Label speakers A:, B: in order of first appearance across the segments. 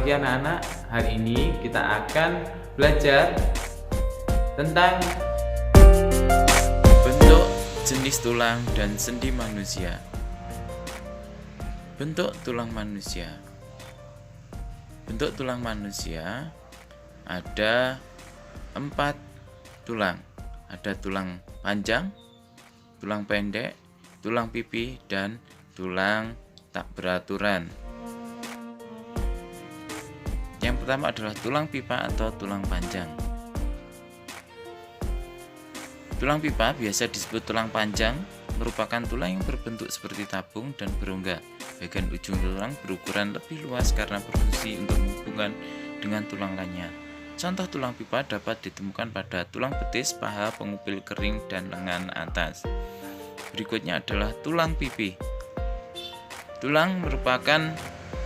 A: pagi anak-anak. Hari ini kita akan belajar tentang bentuk, jenis tulang, dan sendi manusia. Bentuk tulang manusia. Bentuk tulang manusia ada 4 tulang. Ada tulang panjang, tulang pendek, tulang pipi, dan tulang tak beraturan. Yang pertama adalah tulang pipa atau tulang panjang. Tulang pipa biasa disebut tulang panjang, merupakan tulang yang berbentuk seperti tabung dan berongga. Bagian ujung tulang berukuran lebih luas karena berfungsi untuk menghubungkan dengan tulang lainnya. Contoh tulang pipa dapat ditemukan pada tulang betis, paha, pengupil kering, dan lengan atas. Berikutnya adalah tulang pipi. Tulang merupakan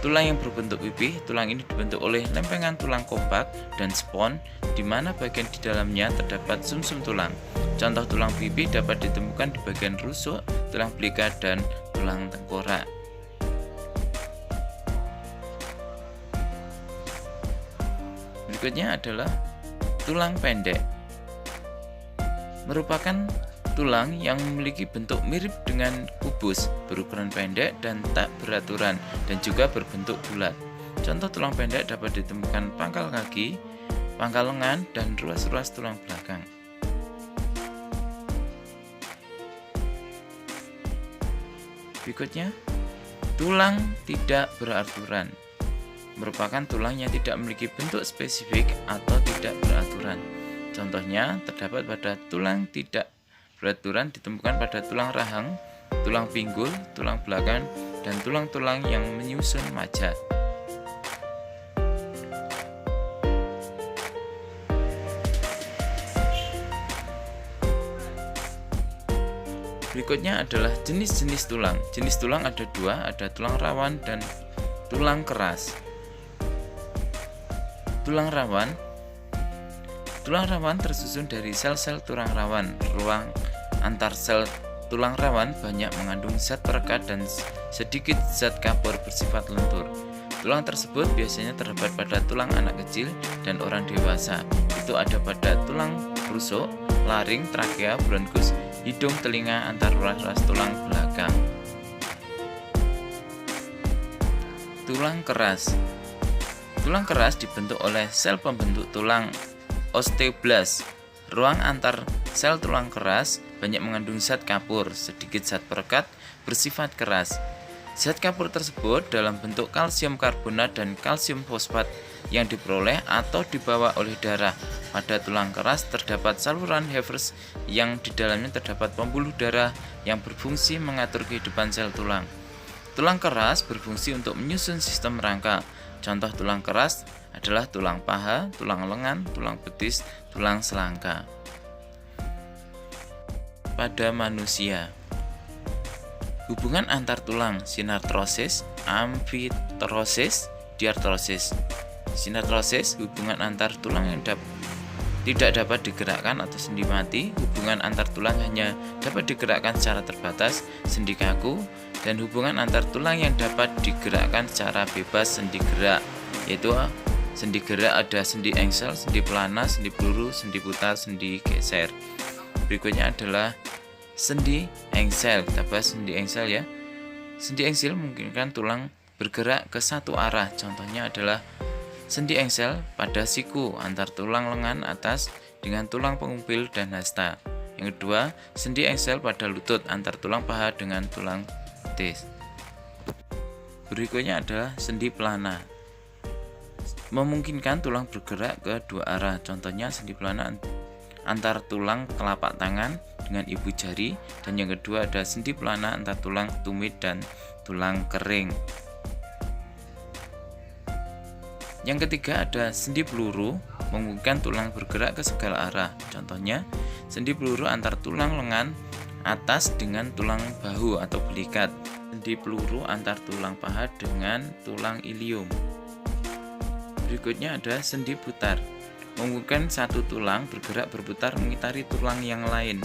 A: tulang yang berbentuk pipih. Tulang ini dibentuk oleh lempengan tulang kompak dan spons, di mana bagian di dalamnya terdapat sumsum tulang. Contoh tulang pipih dapat ditemukan di bagian rusuk, tulang belika, dan tulang tengkorak. Berikutnya adalah tulang pendek. Merupakan tulang yang memiliki bentuk mirip dengan kubus, berukuran pendek dan tak beraturan, dan juga berbentuk bulat. Contoh tulang pendek dapat ditemukan pangkal kaki, pangkal lengan, dan ruas-ruas tulang belakang. Berikutnya, tulang tidak beraturan. Merupakan tulang yang tidak memiliki bentuk spesifik atau tidak beraturan. Contohnya terdapat pada tulang tidak beraturan ditemukan pada tulang rahang, tulang pinggul, tulang belakang, dan tulang-tulang yang menyusun majak. Berikutnya adalah jenis-jenis tulang. Jenis tulang ada 2, ada tulang rawan dan tulang keras. Tulang rawan tersusun dari sel-sel tulang rawan. Ruang antar sel tulang rawan banyak mengandung zat perekat dan sedikit zat kapur bersifat lentur. Tulang tersebut biasanya terdapat pada tulang anak kecil dan orang dewasa. Itu ada pada tulang rusuk, laring, trakea, bronkus, hidung, telinga, antar ruas-ruas tulang belakang. Tulang keras. Tulang keras dibentuk oleh sel pembentuk tulang osteoblast. Ruang antar sel tulang keras banyak mengandung zat kapur, sedikit zat perekat bersifat keras. Zat kapur tersebut dalam bentuk kalsium karbonat dan kalsium fosfat yang diperoleh atau dibawa oleh darah. Pada tulang keras terdapat saluran Hebers yang di dalamnya terdapat pembuluh darah yang berfungsi mengatur kehidupan sel tulang. Tulang keras berfungsi untuk menyusun sistem rangka. Contoh tulang keras adalah tulang paha, tulang lengan, tulang betis, tulang selangka. Pada manusia, hubungan antar tulang sinartrosis, amfitrosis, diartrosis. Sinartrosis hubungan antar tulang yang tidak dapat digerakkan atau sendi mati. Hubungan antar tulang hanya dapat digerakkan secara terbatas, sendi kaku. Dan hubungan antar tulang yang dapat digerakkan secara bebas, sendi gerak, yaitu sendi gerak ada sendi engsel, sendi pelana, sendi peluru, sendi putar, sendi geser. Berikutnya adalah sendi engsel. Kita bahas sendi engsel ya. Sendi engsel memungkinkan tulang bergerak ke satu arah. Contohnya adalah sendi engsel pada siku antar tulang lengan atas dengan tulang pengupil dan hasta. Yang kedua, sendi engsel pada lutut antar tulang paha dengan tulang betis. Berikutnya adalah sendi pelana. Memungkinkan tulang bergerak ke dua arah. Contohnya sendi pelana antar tulang telapak tangan dengan ibu jari, dan yang kedua ada sendi pelana antar tulang tumit dan tulang kering. Yang ketiga ada sendi peluru, memungkinkan tulang bergerak ke segala arah. Contohnya sendi peluru antar tulang lengan atas dengan tulang bahu atau belikat. Sendi peluru antar tulang paha dengan tulang ilium. Berikutnya ada sendi putar, memungkinkan satu tulang bergerak berputar mengitari tulang yang lain.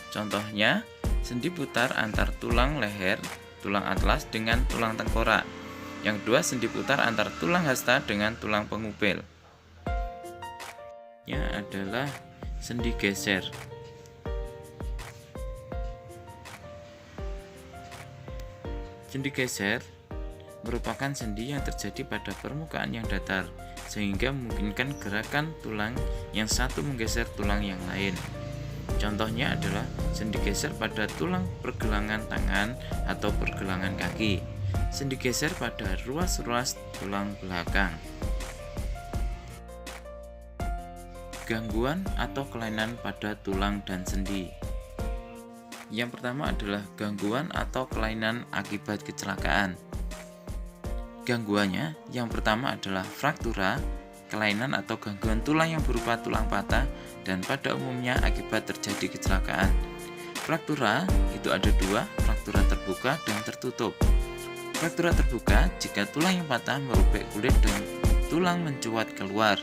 A: Contohnya sendi putar antar tulang leher, tulang atlas dengan tulang tengkorak. Yang kedua, sendi putar antar tulang hasta dengan tulang pengupil. Yang adalah sendi geser. Sendi geser merupakan sendi yang terjadi pada permukaan yang datar, sehingga memungkinkan gerakan tulang yang satu menggeser tulang yang lain. Contohnya adalah sendi geser pada tulang pergelangan tangan atau pergelangan kaki. Sendi geser pada ruas-ruas tulang belakang. Gangguan atau kelainan pada tulang dan sendi. Yang pertama adalah gangguan atau kelainan akibat kecelakaan. Gangguannya yang pertama adalah fraktura, kelainan atau gangguan tulang yang berupa tulang patah dan pada umumnya akibat terjadi kecelakaan. Fraktura itu ada dua, fraktura terbuka dan tertutup. Fraktura terbuka jika tulang yang patah merobek kulit dan tulang mencuat keluar.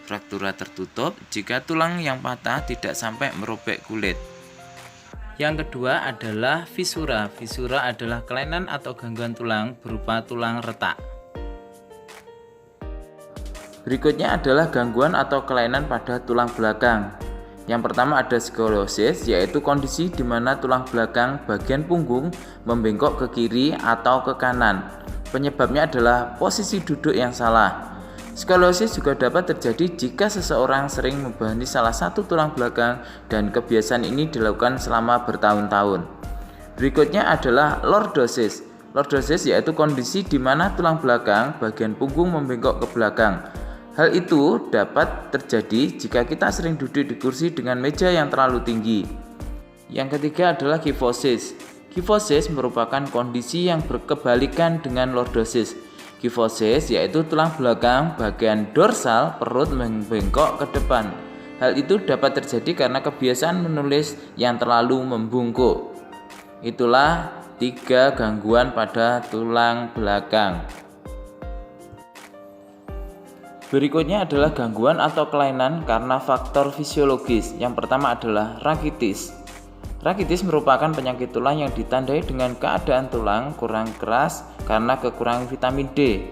A: Fraktura tertutup jika tulang yang patah tidak sampai merobek kulit. Yang kedua adalah fisura. Fisura adalah kelainan atau gangguan tulang berupa tulang retak. Berikutnya adalah gangguan atau kelainan pada tulang belakang. Yang pertama ada skoliosis, yaitu kondisi di mana tulang belakang bagian punggung membengkok ke kiri atau ke kanan. Penyebabnya adalah posisi duduk yang salah. Skoliosis juga dapat terjadi jika seseorang sering membebani salah satu tulang belakang dan kebiasaan ini dilakukan selama bertahun-tahun. Berikutnya adalah lordosis. Lordosis yaitu kondisi di mana tulang belakang bagian punggung membengkok ke belakang. Hal itu dapat terjadi jika kita sering duduk di kursi dengan meja yang terlalu tinggi. Yang ketiga adalah kifosis. Kifosis merupakan kondisi yang berkebalikan dengan lordosis. Kifosis yaitu tulang belakang bagian dorsal perut membengkok ke depan. Hal itu dapat terjadi karena kebiasaan menulis yang terlalu membungkuk. Itulah 3 gangguan pada tulang belakang. Berikutnya adalah gangguan atau kelainan karena faktor fisiologis. Yang pertama adalah rakitis. Rakitis merupakan penyakit tulang yang ditandai dengan keadaan tulang kurang keras karena kekurangan vitamin D.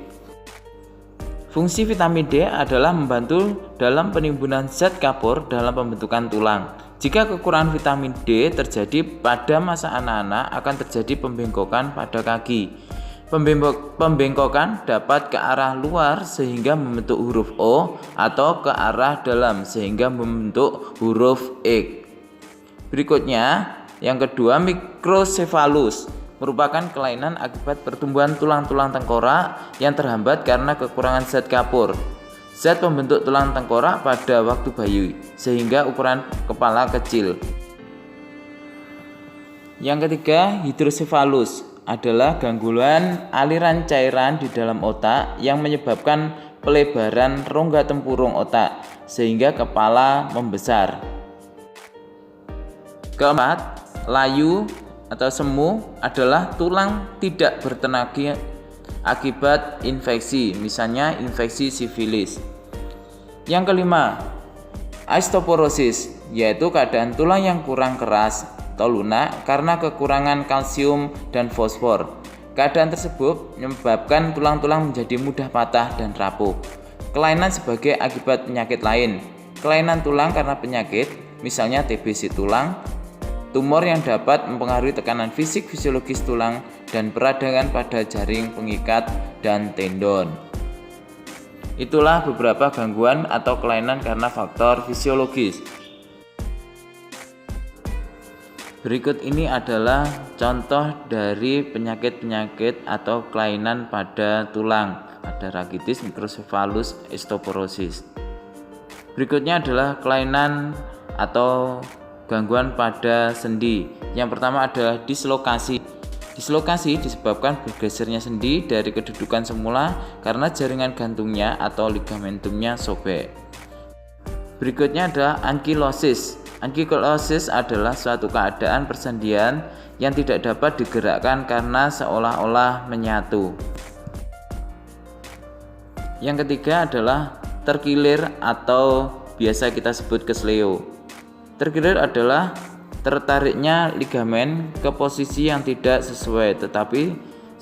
A: Fungsi vitamin D adalah membantu dalam penimbunan zat kapur dalam pembentukan tulang. Jika kekurangan vitamin D terjadi pada masa anak-anak, akan terjadi pembengkokan pada kaki. Pembengkokan dapat ke arah luar sehingga membentuk huruf O atau ke arah dalam sehingga membentuk huruf X. Berikutnya, yang kedua mikrosefalus merupakan kelainan akibat pertumbuhan tulang-tulang tengkorak yang terhambat karena kekurangan zat kapur. Zat pembentuk tulang tengkorak pada waktu bayi sehingga ukuran kepala kecil. Yang ketiga, hidrosefalus adalah gangguan aliran cairan di dalam otak yang menyebabkan pelebaran rongga tempurung otak sehingga kepala membesar. Keempat, layu atau semu adalah tulang tidak bertenaga akibat infeksi, misalnya infeksi sifilis. Yang kelima, osteoporosis, yaitu keadaan tulang yang kurang keras atau lunak karena kekurangan kalsium dan fosfor. Keadaan tersebut menyebabkan tulang-tulang menjadi mudah patah dan rapuh. Kelainan sebagai akibat penyakit lain. Kelainan tulang karena penyakit, misalnya TBC tulang, tumor yang dapat mempengaruhi tekanan fisik fisiologis tulang dan peradangan pada jaring pengikat dan tendon. Itulah beberapa gangguan atau kelainan karena faktor fisiologis. Berikut ini adalah contoh dari penyakit-penyakit atau kelainan pada tulang. Ada rakitis, mikrosefalus, osteoporosis. Berikutnya adalah kelainan atau gangguan pada sendi. Yang pertama adalah dislokasi. Dislokasi disebabkan bergesernya sendi dari kedudukan semula karena jaringan gantungnya atau ligamentumnya sobek. Berikutnya adalah ankilosis. Ankilosis adalah suatu keadaan persendian yang tidak dapat digerakkan karena seolah-olah menyatu. Yang ketiga adalah terkilir atau biasa kita sebut kesleo. Terkilir adalah tertariknya ligamen ke posisi yang tidak sesuai, tetapi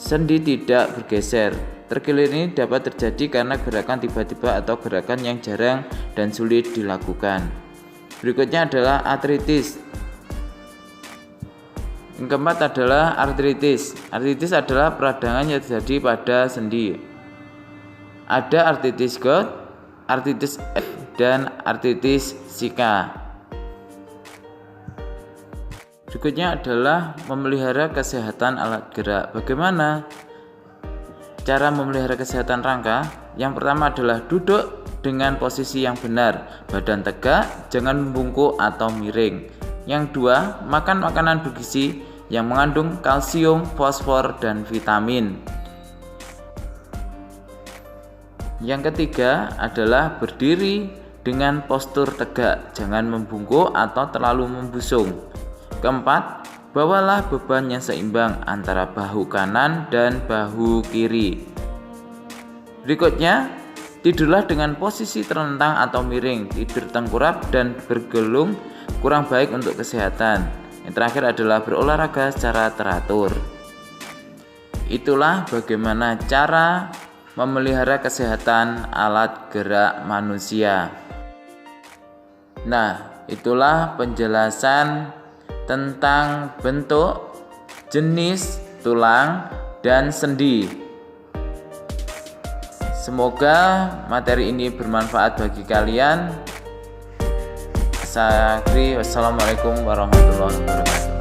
A: sendi tidak bergeser. Terkilir ini dapat terjadi karena gerakan tiba-tiba atau gerakan yang jarang dan sulit dilakukan. Berikutnya adalah artritis. Yang keempat adalah artritis. Artritis adalah peradangan yang terjadi pada sendi. Ada artritis gout, artritis F, dan artritis Zika. Berikutnya adalah memelihara kesehatan alat gerak. Bagaimana cara memelihara kesehatan rangka? Yang pertama adalah duduk dengan posisi yang benar, badan tegak, jangan membungkuk atau miring. Yang dua, makan makanan bergizi yang mengandung kalsium, fosfor, dan vitamin. Yang ketiga adalah berdiri dengan postur tegak, jangan membungkuk atau terlalu membusung. Keempat, bawalah beban yang seimbang antara bahu kanan dan bahu kiri. Berikutnya, tidurlah dengan posisi terlentang atau miring. Tidur tengkurap dan bergelung kurang baik untuk kesehatan. Yang terakhir adalah berolahraga secara teratur. Itulah bagaimana cara memelihara kesehatan alat gerak manusia. Nah, itulah penjelasan tentang bentuk, jenis tulang, dan sendi. Semoga materi ini bermanfaat bagi kalian. Saya akhiri, wassalamualaikum warahmatullahi wabarakatuh.